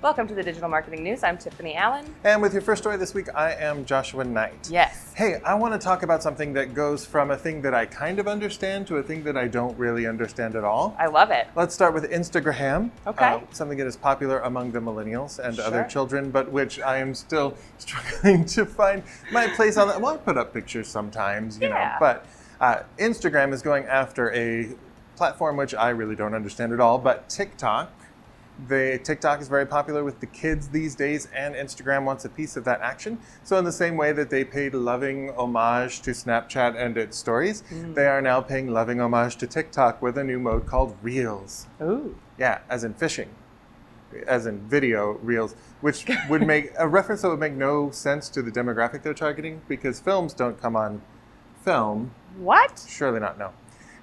Welcome to the Digital Marketing News. I'm Tiffani Allen. And with your first story this week, I am Joshua Nite. Yes. Hey, I want to talk about something that goes from a thing that I kind of understand to a thing that I don't really understand at all. I love it. Let's start with Instagram. Okay. Something that is popular among the millennials and Sure. other children, but which I am still struggling to find my place on. Well, I put up pictures sometimes, you know, but Instagram is going after a platform which I really don't understand at all, but TikTok. TikTok is very popular with the kids these days, and Instagram wants a piece of that action. So in the same way that they paid loving homage to Snapchat and its stories, they are now paying loving homage to TikTok with a new mode called Reels. Ooh. Yeah, as in fishing, as in video Reels, which would make a reference that would make no sense to the demographic they're targeting, because films don't come on film. What? Surely not, no.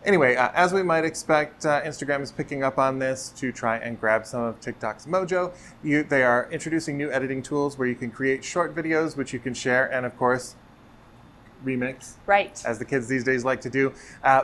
Anyway, as we might expect, Instagram is picking up on this to try and grab some of TikTok's mojo. They are introducing new editing tools where you can create short videos, which you can share, and of course, remix, Right. as the kids these days like to do.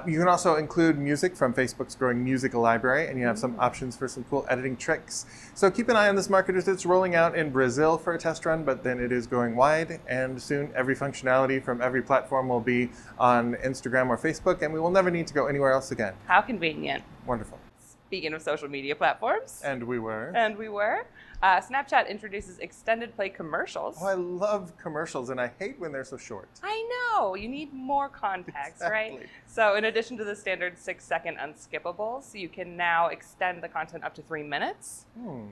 You can also include music from Facebook's growing music library, and you have some options for some cool editing tricks. So keep an eye on this, marketers. It's rolling out in Brazil for a test run, but then it is going wide, and soon every functionality from every platform will be on Instagram or Facebook, and we will never need to go anywhere else again. How convenient. Wonderful. Speaking of social media platforms. And we were. Snapchat introduces extended play commercials. Oh, I love commercials, and I hate when they're so short. I know. You need more context, right? Exactly. So in addition to the standard 6-second unskippables, you can now extend the content up to 3 minutes.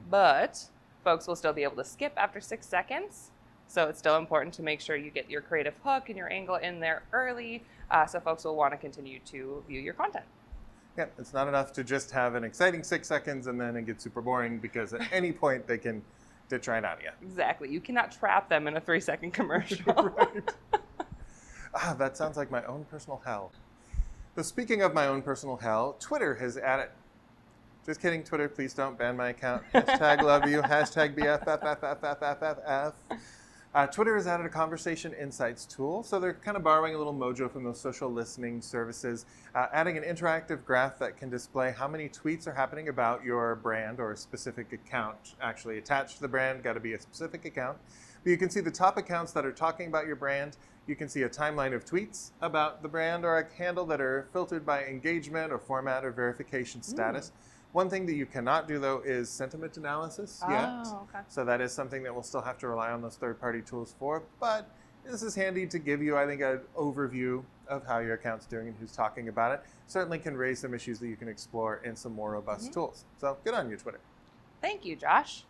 But folks will still be able to skip after 6 seconds. So it's still important to make sure you get your creative hook and your angle in there early, so folks will want to continue to view your content. Yeah, it's not enough to just have an exciting 6 seconds and then it gets super boring, because at any point they can ditch right out of you. Exactly. You cannot trap them in a 3-second commercial. Right. That sounds like my own personal hell. So speaking of my own personal hell, Twitter has added... Just kidding, Twitter, please don't ban my account. Hashtag love you, hashtag BFFFFFFF. Twitter has added a conversation insights tool, so they're kind of borrowing a little mojo from those social listening services, adding an interactive graph that can display how many tweets are happening about your brand or a specific account. Actually attached to the brand, got to be a specific account. But you can see the top accounts that are talking about your brand. You can see a timeline of tweets about the brand or a handle that are filtered by engagement or format or verification status. One thing that you cannot do, though, is sentiment analysis yet. Okay. So that is something that we'll still have to rely on those third-party tools for. But this is handy to give you, I think, an overview of how your account's doing and who's talking about it. Certainly can raise some issues that you can explore in some more robust tools. So good on you, Twitter. Thank you, Josh.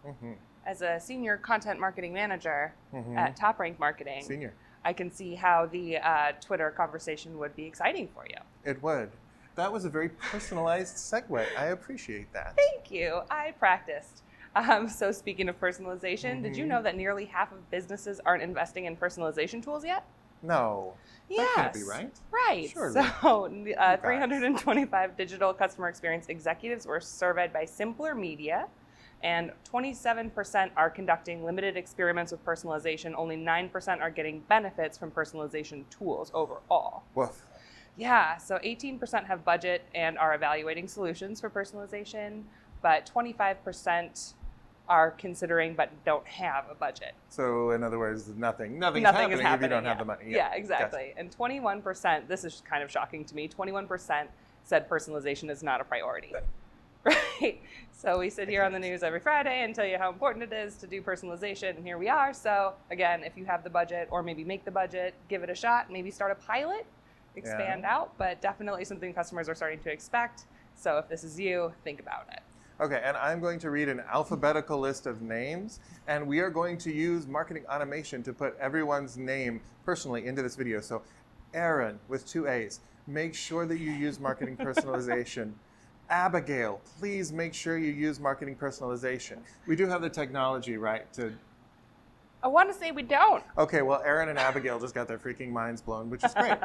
As a senior content marketing manager at TopRank Marketing, Senior. I can see how the Twitter conversation would be exciting for you. It would. That was a very personalized segue. I appreciate that. Thank you. I practiced. So speaking of personalization, did you know that nearly half of businesses aren't investing in personalization tools yet? No. Yes. That can't be right. Right. Surely. So 325 digital customer experience executives were surveyed by Simpler Media, and 27% are conducting limited experiments with personalization. Only 9% are getting benefits from personalization tools overall. Woof. Yeah, so 18% have budget and are evaluating solutions for personalization, but 25% are considering but don't have a budget. So in other words, nothing's happening if you don't have the money. Yeah, exactly. Gotcha. And 21%, this is kind of shocking to me, 21% said personalization is not a priority. Right? So we sit here on the news every Friday and tell you how important it is to do personalization, and here we are. So again, if you have the budget, or maybe make the budget, give it a shot, maybe start a pilot, expand out, but definitely something customers are starting to expect. So if this is you, think about it. Okay, and I'm going to read an alphabetical list of names, and we are going to use marketing automation to put everyone's name personally into this video. So Aaron with 2 A's, make sure that you use marketing personalization. Abigail, please make sure you use marketing personalization. We do have the technology, right, to... I want to say we don't. Okay, well, Aaron and Abigail just got their freaking minds blown, which is great.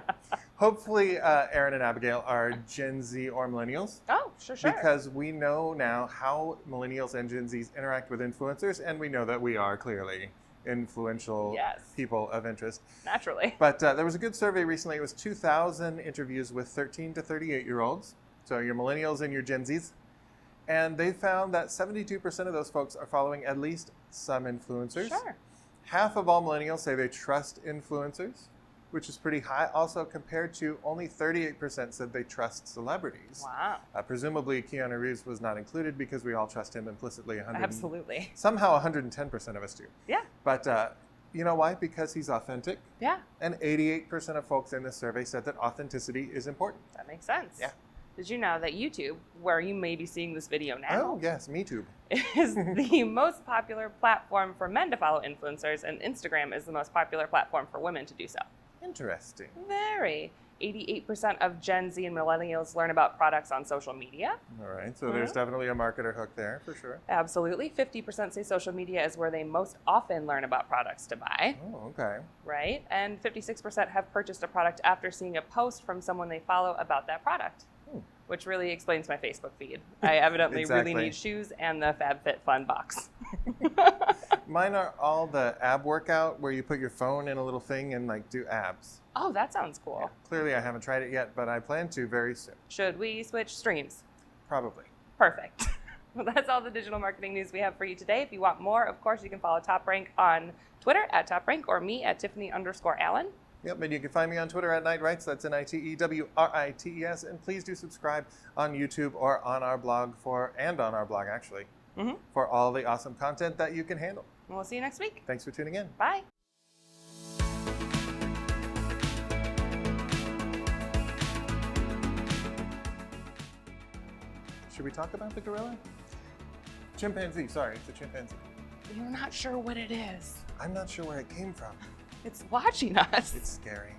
Hopefully, Aaron and Abigail are Gen Z or Millennials. Oh, sure. Because we know now how Millennials and Gen Zs interact with influencers, and we know that we are clearly influential people of interest. Naturally. But there was a good survey recently. It was 2,000 interviews with 13 to 38-year-olds. So your Millennials and your Gen Zs. And they found that 72% of those folks are following at least some influencers. Sure. Half of all millennials say they trust influencers, which is pretty high. Also, compared to only 38% said they trust celebrities. Wow. Presumably, Keanu Reeves was not included because we all trust him implicitly. Absolutely. Somehow 110% of us do. Yeah. But you know why? Because he's authentic. Yeah. And 88% of folks in this survey said that authenticity is important. That makes sense. Yeah. Did you know that YouTube, where you may be seeing this video now, Oh, yes, me too. is the most popular platform for men to follow influencers, and Instagram is the most popular platform for women to do so. Interesting. Very. 88% of Gen Z and millennials learn about products on social media. All right, so there's definitely a marketer hook there for sure. Absolutely. 50% say social media is where they most often learn about products to buy. Oh, okay. Right? And 56% have purchased a product after seeing a post from someone they follow about that product. Which really explains my Facebook feed. I evidently Exactly. really need shoes and the FabFitFun box. Mine are all the ab workout where you put your phone in a little thing and like do abs. Oh, that sounds cool. Yeah. Clearly I haven't tried it yet, but I plan to very soon. Should we switch streams? Probably. Perfect. Well, that's all the digital marketing news we have for you today. If you want more, of course, you can follow TopRank on Twitter at TopRank or me at Tiffani_Allen. Yep, and you can find me on Twitter at Nitewrites. That's NITEWRITES. And please do subscribe on YouTube or on our blog for all the awesome content that you can handle. And we'll see you next week. Thanks for tuning in. Bye. Should we talk about the gorilla? Chimpanzee, sorry, it's a chimpanzee. You're not sure what it is. I'm not sure where it came from. It's watching us. It's scary.